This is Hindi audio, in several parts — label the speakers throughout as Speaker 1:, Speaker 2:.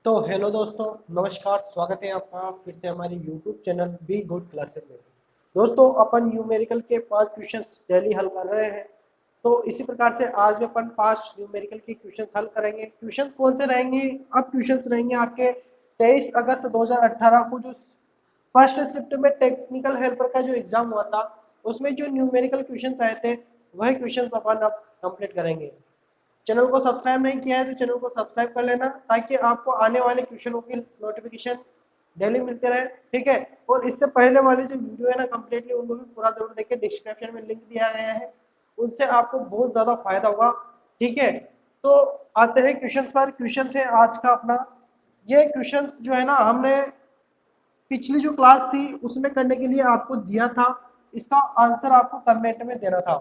Speaker 1: तो हेलो दोस्तों, नमस्कार। स्वागत है आपका फिर से हमारे YouTube channel be good classes में। दोस्तों, अपन न्यूमेरिकल के 5 क्वेश्चंस डेली हल कर रहे हैं। तो इसी प्रकार से आज भी अपन 5 न्यूमेरिकल के क्वेश्चंस हल करेंगे। क्वेश्चंस कौन से रहेंगे? अब क्वेश्चंस रहेंगे आपके 23 अगस्त 2018 को जो फर्स्ट शिफ्ट में टेक्निकल हेल्पर का जो एग्जाम हुआ था, उसमें जो न्यूमेरिकल क्वेश्चंस आए थे वही क्वेश्चंस अपन अब कंप्लीट करेंगे। चैनल को सब्सक्राइब नहीं किया है तो चैनल को सब्सक्राइब कर लेना, ताकि आपको आने वाले क्वेश्चनों की नोटिफिकेशन डेली मिलते रहे। ठीक है। और इससे पहले वाली जो वीडियो है ना कंप्लीटली, उनको भी पूरा जरूर देखिए। डिस्क्रिप्शन में लिंक दिया गया है, उनसे आपको बहुत ज्यादा फायदा होगा। ठीक है। तो आते हैं क्वेश्चन पर। क्वेश्चन है आज का अपना। ये क्वेश्चन जो है ना, हमने पिछली जो क्लास थी उसमें करने के लिए आपको दिया था। इसका आंसर आपको कमेंट में देना था।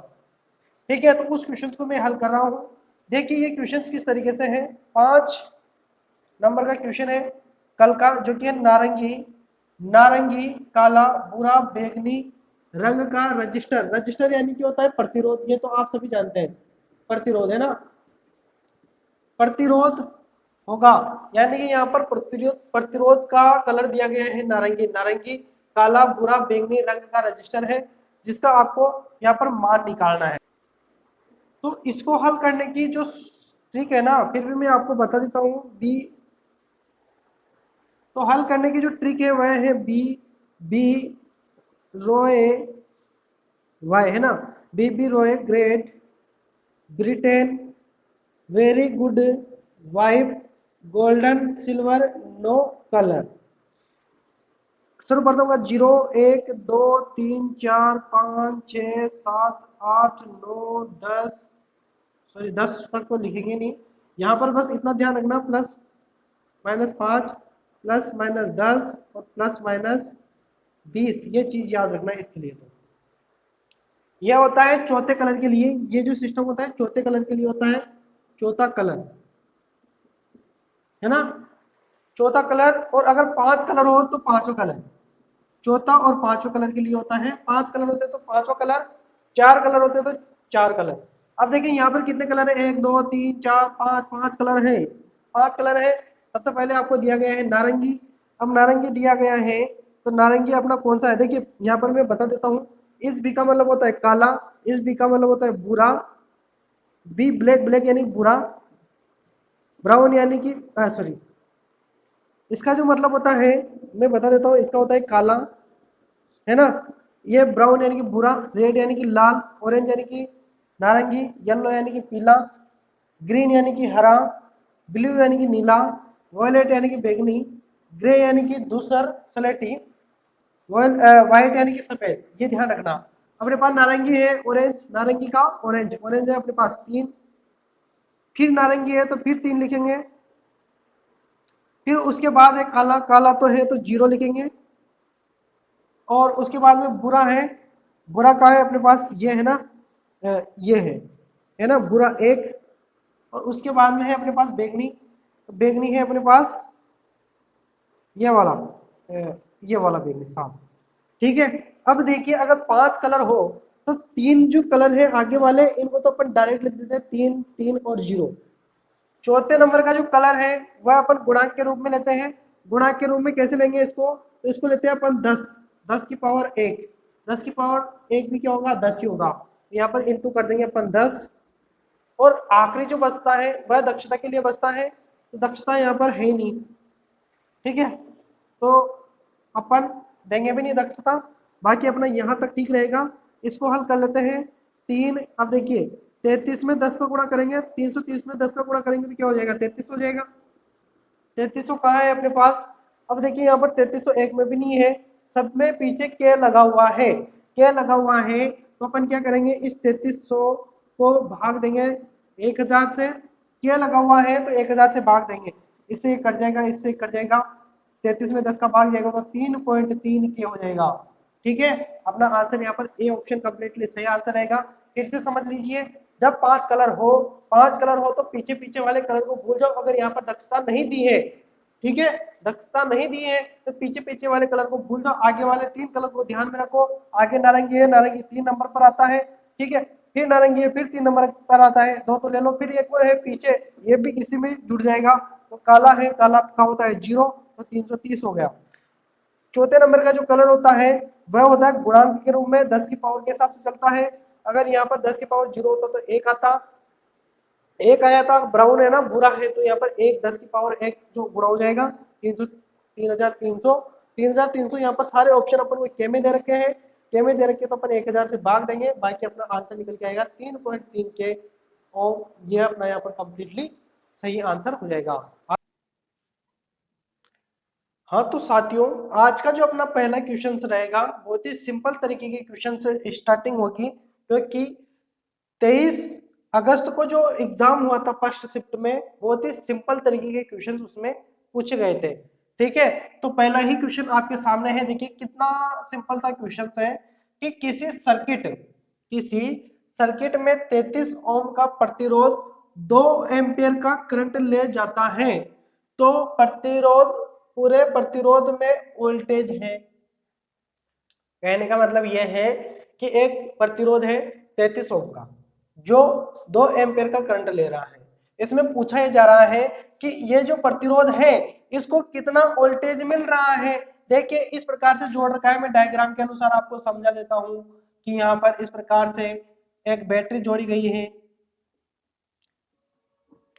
Speaker 1: ठीक है। तो उस क्वेश्चन को मैं हल कर रहा हूँ। देखिए ये क्वेश्चन किस तरीके से है। 5 नंबर का क्वेश्चन है कल का, जो कि है नारंगी। नारंगी, काला, भूरा, बैंगनी रंग का रजिस्टर। रजिस्टर यानी कि होता है प्रतिरोध। ये तो आप सभी जानते हैं, प्रतिरोध है ना। प्रतिरोध होगा, यानी कि यहाँ पर प्रतिरोध प्रतिरोध का कलर दिया गया है नारंगी। नारंगी, काला, भूरा, बैंगनी रंग का रजिस्टर है, जिसका आपको यहाँ पर मान निकालना है। तो इसको हल करने की जो ट्रिक है ना, फिर भी मैं आपको बता देता हूँ। बी तो हल करने की जो ट्रिक है वह है बी बी रोए वाई, है ना। B B Roy Great Britain very good wife golden silver no colour. सर्वप्रथम का 0 1 2 3 4 5 6 7 8 9 10, सॉरी 10 तक तो लिखेंगे नहीं। यहाँ पर बस इतना ध्यान रखना, प्लस माइनस 5 प्लस माइनस 10 और प्लस माइनस 20, ये चीज याद रखना है इसके लिए। तो यह होता है चौथे कलर के लिए। ये जो सिस्टम होता है चौथे कलर के लिए होता है। चौथा कलर, है ना। चौथा कलर। और अगर 5 कलर हो तो पांचवा कलर। चौथा और पांचवा कलर के लिए होता है। 5 कलर होते तो पांचवा कलर, 4 कलर होते तो 4 कलर। अब देखिए यहाँ पर कितने कलर है, 1 2 3 4 5, 5 कलर है। 5 कलर है। सबसे पहले आपको दिया गया है नारंगी। अब नारंगी दिया गया है तो नारंगी अपना कौन सा है, देखिए यहाँ पर मैं बता देता हूँ। इस बी का मतलब होता है काला, इस बी का मतलब होता है भूरा, बी ब्लैक, ब्लैक यानी भूरा, ब्राउन यानी कि सॉरी, इसका जो मतलब होता है मैं बता देता हूँ। इसका होता है काला, है ना। ये ब्राउन यानी कि भूरा, रेड यानी कि लाल, ऑरेंज यानी कि नारंगी, येलो यानी कि पीला, ग्रीन यानी कि हरा, ब्लू यानी कि नीला, वॉयलेट यानी कि बैंगनी, ग्रे यानी कि धूसर सलेटी, व्हाइट यानी कि सफेद। ये ध्यान रखना। अपने पास नारंगी है, ऑरेंज, नारंगी का ऑरेंज, ऑरेंज है अपने पास 3। फिर नारंगी है तो फिर 3 लिखेंगे। फिर उसके बाद है काला, काला तो है तो 0 लिखेंगे। और उसके बाद में बुरा है। बुरा का है अपने पास, ये है ना, ये है ना बुरा 1। और उसके बाद में है अपने पास बैंगनी। तो बैंगनी है अपने पास ये वाला, ये वाला बैंगनी 7। ठीक है। अब देखिए अगर 5 कलर हो तो 3 जो कलर है आगे वाले, इनको तो अपन डायरेक्ट लिख देते हैं 3 3 और 0। चौथे नंबर का जो कलर है वह अपन गुणांक के रूप में लेते हैं। गुणांक के रूप में कैसे लेंगे इसको, तो इसको लेते हैं अपन 10, 10 की पावर 1। 10 की पावर 1 भी क्या होगा, 10 ही होगा। यहाँ पर इंटू कर देंगे अपन 10। और आखिरी जो बचता है वह दक्षता के लिए बचता है, तो दक्षता यहाँ पर है नहीं। ठीक है। तो अपन देंगे भी नहीं दक्षता, बाकी अपना यहाँ तक ठीक रहेगा। इसको हल कर लेते हैं। 3, अब देखिए 33 में 10 का गुणा करेंगे, 330 में 10 का गुणा करेंगे तो क्या हो जाएगा, 33 हो जाएगा। 3300 कहाँ है अपने पास। अब देखिए यहाँ पर 3301 में भी नहीं है, सब में पीछे के लगा हुआ है। के लगा हुआ है तो अपन क्या करेंगे, इस 3300 को भाग देंगे 1000 से। के लगा हुआ है तो 1000 से भाग देंगे, इससे कट जाएगा, इससे कट जाएगा। 33 में 10 का भाग जाएगा तो 3.3 के हो जाएगा। ठीक है। अपना आंसर यहाँ पर ए ऑप्शन कंप्लीटली सही आंसर रहेगा। फिर से समझ लीजिए, जब 5 कलर हो, 5 कलर हो तो पीछे पीछे वाले कलर को भूल जाओ। अगर यहाँ पर दक्षता नहीं दी है, ठीक है, दक्षता नहीं दी है तो पीछे पीछे वाले कलर को भूल जाओ, आगे वाले 3 कलर को ध्यान में रखो। आगे नारंगी है, नारंगी 3 नंबर पर आता है। ठीक है। फिर नारंगी है, फिर 3 नंबर पर आता है, 2 तो ले लो। फिर एक और है पीछे, ये भी इसी में जुड़ जाएगा। तो काला है, काला का होता है 0, तो 330 हो गया। चौथे नंबर का जो कलर होता है वह होता है गुणांक के रूप में 10 की पावर के हिसाब से चलता है। अगर यहाँ पर 10 की पावर 0 होता तो 1 आता, 1 आया था, ब्राउन है ना, भूरा है, तो यहाँ पर 1 10 की पावर 1 जो गुणा हो जाएगा 300, 3300 यहाँ पर सारे ऑप्शन अपन को के में दे रखे हैं, के में दे रखे तो अपन 1000 से भाग देंगे, बाकी अपना आंसर निकल के आएगा 3.3 के और ये अपना यहाँ पर कंप्लीटली सही आंसर हो जाएगा। हाँ तो साथियों, आज का जो अपना पहला क्वेश्चन रहेगा बहुत ही सिंपल तरीके के क्वेश्चन से स्टार्टिंग होगी, क्योंकि 23 अगस्त को जो एग्जाम हुआ था फर्स्ट शिफ्ट में, बहुत ही सिंपल तरीके के क्वेश्चन उसमें पूछे गए थे। ठीक है, तो पहला ही क्वेश्चन आपके सामने है, देखिए कितना सिंपल सा क्वेश्चन है कि किसी सर्किट में 33 ओम का प्रतिरोध 2 एम्पियर का करंट ले जाता है, तो पूरे प्रतिरोध में वोल्टेज है। कहने का मतलब यह है कि एक प्रतिरोध है 33 ओम का जो 2 एम्पियर का करंट ले रहा है। इसमें पूछा जा रहा है कि ये जो प्रतिरोध है इसको कितना वोल्टेज मिल रहा है। देखिए इस प्रकार से जोड़ रखा है, मैं डायग्राम के अनुसार आपको समझा देता हूं कि यहाँ पर इस प्रकार से एक बैटरी जोड़ी गई है,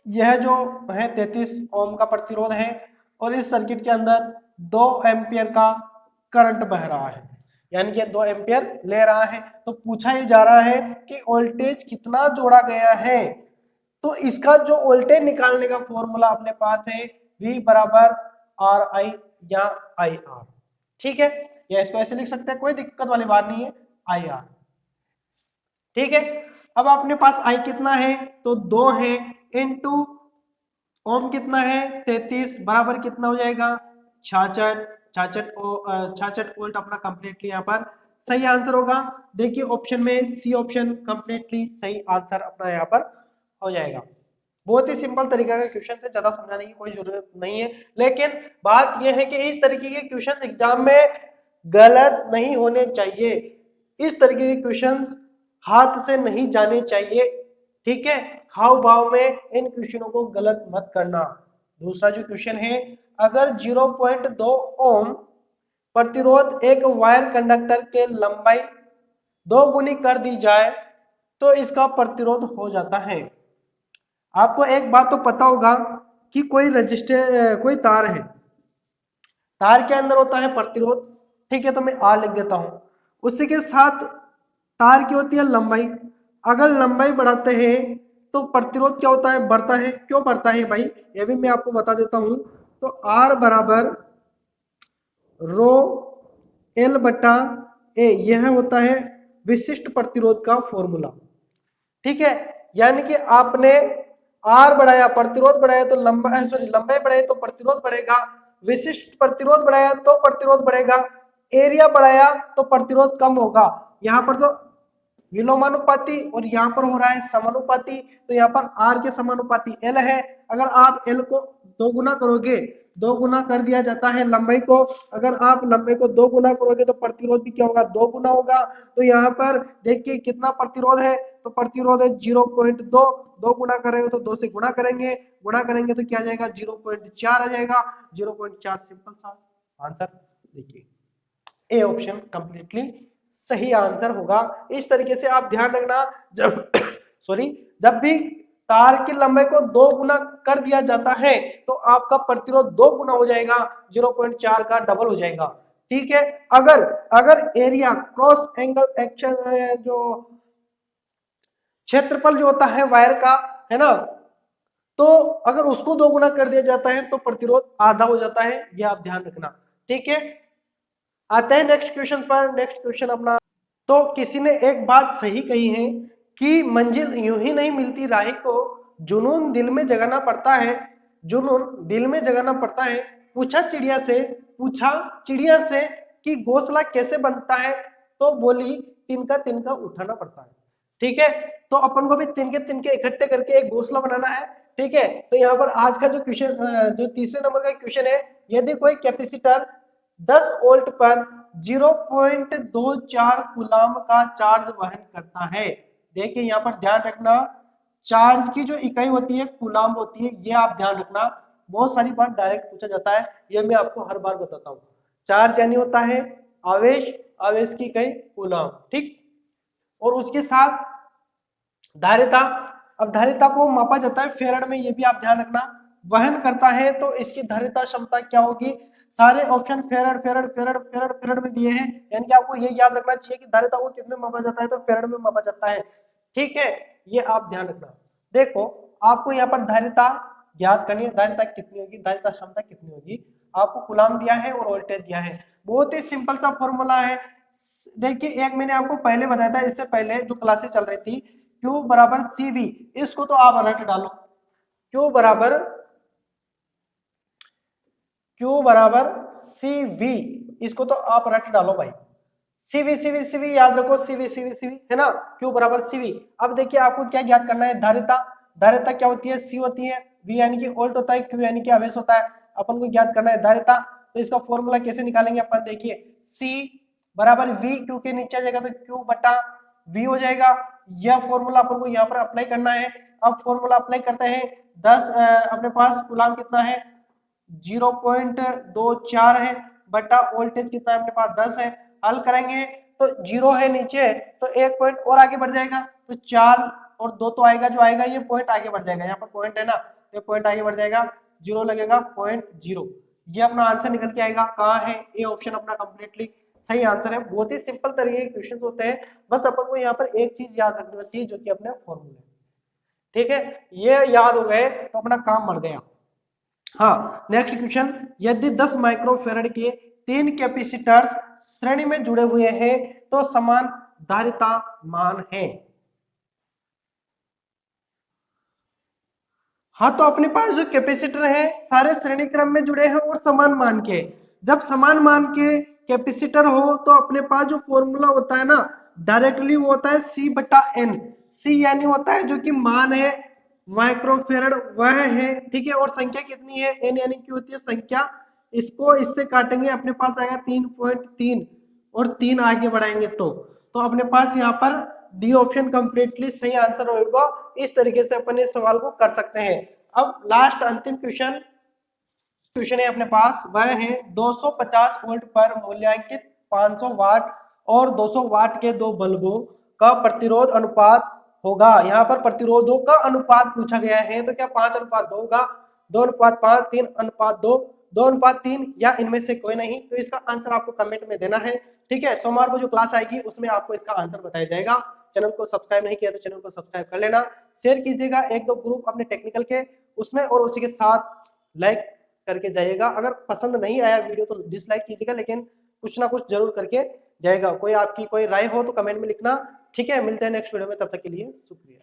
Speaker 1: यह जो है 33 ओम का प्रतिरोध है और इस सर्किट के अंदर 2 एम्पियर का करंट बह रहा है, यानी कि 2 एम्पियर ले रहा है। तो पूछा ही जा रहा है कि वोल्टेज कितना जोड़ा गया है, तो इसका जो वोल्टेज निकालने का फॉर्मूला अपने पास है V बराबर आर आई या आई आर। ठीक है, या इसको ऐसे लिख सकते हैं, कोई दिक्कत वाली बात नहीं है, आई आर। ठीक है, अब अपने पास आई कितना है तो 2 है, इनटू ओम कितना है 33 बराबर कितना हो जाएगा 66, 66 वोल्ट अपना कंप्लीटली यहाँ पर सही आंसर होगा। देखिए ऑप्शन में सी ऑप्शन कंप्लीटली सही आंसर अपना यहाँ पर हो जाएगा। बहुत ही सिंपल तरीका का क्वेश्चन है, ज्यादा समझाने की कोई जरूरत नहीं है, लेकिन बात यह है कि इस तरीके के क्वेश्चन एग्जाम में गलत नहीं होने चाहिए, इस तरीके के क्वेश्चन हाथ से नहीं जाने चाहिए। ठीक है, हाव भाव में इन क्वेश्चनों को गलत मत करना। दूसरा जो क्वेश्चन है, अगर 0.2 ओम प्रतिरोध एक वायर कंडक्टर के लंबाई 2 गुनी कर दी जाए तो इसका प्रतिरोध हो जाता है। आपको एक बात तो पता होगा कि कोई तार है, तार के अंदर होता है प्रतिरोध। ठीक है, तो मैं आर लिख देता हूं, उसी के साथ तार की होती है लंबाई, अगर लंबाई बढ़ाते हैं तो प्रतिरोध क्या होता है, बढ़ता है। क्यों बढ़ता है भाई, ये भी मैं आपको बता देता हूं। तो आर बराबर रो एल बटा ए, यह होता है विशिष्ट प्रतिरोध का फॉर्मूला। ठीक है, यानी कि आपने आर बढ़ाया, प्रतिरोध बढ़ाया तो लंबाई बढ़ाई तो प्रतिरोध बढ़ेगा, विशिष्ट प्रतिरोध बढ़ाया तो प्रतिरोध बढ़ेगा, एरिया बढ़ाया तो प्रतिरोध कम होगा। यहाँ पर तो विलोमानुपाती और यहाँ पर हो रहा है समानुपाती, तो यहाँ पर आर के समानुपाती एल है। अगर आप एल को 2 गुना करोगे, 2 गुना कर दिया जाता है लंबाई को, अगर आप लंबाई को 2 गुना करोगे तो प्रतिरोध भी क्या होगा, 2 गुना होगा। तो यहाँ पर देखिए कितना प्रतिरोध है, तो प्रतिरोध है 0.2, 2 गुना कर रहे हो तो 2 से गुणा करेंगे तो क्या आ जाएगा 0.4 आ जाएगा, 0.4 सिंपल सा आंसर। देखिए ए ऑप्शन कंप्लीटली सही आंसर होगा। इस तरीके से आप ध्यान रखना, जब भी तार की लंबाई को 2 गुना कर दिया जाता है तो आपका प्रतिरोध 2 गुना हो जाएगा, 0.4 का डबल हो जाएगा। ठीक है, अगर एरिया क्रॉस एंगल एक्शन जो क्षेत्रफल जो होता है वायर का, है ना, तो अगर उसको 2 गुना कर दिया जाता है तो प्रतिरोध आधा हो जाता है, यह आप ध्यान रखना। ठीक है, आते हैं नेक्स्ट क्वेश्चन पर। नेक्स्ट क्वेश्चन अपना, तो किसी ने एक बात सही कही है कि मंजिल यूं ही नहीं मिलती राही को, जुनून दिल में जगाना पड़ता है, जुनून दिल में जगाना पड़ता है। पूछा चिड़िया से कि घोंसला कैसे बनता है, तो बोली तिनका उठाना पड़ता है। ठीक है, तो अपन को भी तिनके इकट्ठे करके एक घोंसला बनाना है। ठीक है, तो यहाँ पर आज का जो क्वेश्चन, जो तीसरे नंबर का क्वेश्चन है, यदि कोई कैपेसिटर 10 वोल्ट पर 0.24 कूलाम का चार्ज वहन करता है। देखिए यहाँ पर ध्यान रखना, चार्ज की जो इकाई होती है कूलाम होती है, ये आप ध्यान रखना। बहुत सारी बार डायरेक्ट पूछा जाता है, ये मैं आपको हर बार बताता हूँ। चार्ज यानी होता है आवेश, आवेश की इकाई कूलम, ठीक। और उसके साथ धारिता, अब धारिता को मापा जाता है फेरड में, ये भी आप ध्यान रखना। वहन करता है तो इसकी धारिता क्षमता क्या होगी, सारे option farad farad farad farad farad में दिए हैं, यानी कि आपको ये याद रखना चाहिए कि धारिता को किसमें मापा जाता है, तो फेरड में मापा जाता है, ठीक है। ये आप ध्यान रखना। देखो आपको यहाँ पर धारिता ज्ञात करनी है, धारिता कितनी होगी, धारिता क्षमता कितनी होगी, आपको कूलम दिया है और वोल्टेज दिया है, बहुत ही सिंपल सा फॉर्मूला है। देखिए एक मैंने आपको पहले बताया था, इससे पहले जो क्लासेस चल रही थी, Q बराबर CV, इसको तो आप रट डालो, Q बराबर CV, इसको तो आप रट डालो भाई, CV CV CV याद रखो, CV CV CV है ना, Q बराबर CV। अब देखिए आपको क्या ज्ञात करना है, धारिता, धारिता क्या होती है, C होती है, V यानी कि वोल्ट होता है, Q यानी कि आवेश होता है, अपन को ज्ञात करना है धारिता। तो इसका फॉर्मूला कैसे निकालेंगे अपन, देखिए C बराबर V, Q के नीचे आ जाएगा तो Q बटा V हो जाएगा। यह फॉर्मूला अपन को यहाँ पर अप्लाई करना है। अब फॉर्मूला अप्लाई करते हैं, 10 अपने पास कूलम कितना है 0.24 है, बटा वोल्टेज कितना है अपने पास 10 है। हल करेंगे तो 0 है नीचे, तो 1 पॉइंट और आगे बढ़ जाएगा, तो 4 और 2 तो आएगा, जो आएगा ये पॉइंट आगे बढ़ जाएगा, यहाँ पर पॉइंट है ना, ये पॉइंट आगे बढ़ जाएगा, 0 लगेगा 0.0, ये अपना आंसर निकल के आएगा। कहाँ है, ए ऑप्शन अपना कंप्लीटली सही आंसर है। बहुत ही सिंपल तरीके के क्वेश्चन होते हैं, बस अपन को यहाँ पर एक चीज याद रखनी होती है, जो कि अपने फॉर्मूले, ठीक है, ये याद हो गए तो अपना काम बढ़ गया। हाँ नेक्स्ट क्वेश्चन, यदि 10 माइक्रोफेरेड के 3 कैपेसिटर्स श्रेणी में जुड़े हुए हैं तो समान धारिता मान है। हाँ तो अपने पास जो कैपेसिटर है सारे श्रेणी क्रम में जुड़े हैं और समान मान के, जब समान मान के कैपेसिटर हो तो अपने पास जो फॉर्मूला होता है ना, डायरेक्टली वो होता है C बटा N। C यानी होता है जो कि मान है माइक्रोफेरेड वह है, ठीक है, और संख्या कितनी है N यानी की होती है संख्या, इसको इससे काटेंगे अपने पास आएगा 3.3 और 3 आगे बढ़ाएंगे तो अपने पास यहाँ पर डी ऑप्शन कंप्लीटली सही आंसर होगा। इस तरीके से अपन इस सवाल को कर सकते हैं। अब लास्ट अंतिम क्वेश्चन है अपने पास, वह है 250 वोल्ट पर मूल्यांकित 500 वाट और 200 वाट के दो बल्बों का प्रतिरोध अनुपात होगा। यहाँ पर प्रतिरोधों का अनुपात पूछा गया है, तो क्या 5:2 होगा, 2:5, 3:2, 2:3 या इनमें से कोई नहीं, तो इसका आंसर आपको कमेंट में देना है, ठीक है। सोमवार को जो क्लास आएगी उसमें आपको इसका आंसर बताया जाएगा। चैनल को सब्सक्राइब नहीं किया तो चैनल को सब्सक्राइब कर लेना, शेयर कीजिएगा 1-2 ग्रुप अपने टेक्निकल के उसमें, और उसी के साथ लाइक करके जाइएगा। अगर पसंद नहीं आया वीडियो तो डिसलाइक कीजिएगा, लेकिन कुछ ना कुछ जरूर करके जाएगा। कोई आपकी कोई राय हो तो कमेंट में लिखना, ठीक है। मिलते हैं नेक्स्ट वीडियो में, तब तक के लिए शुक्रिया।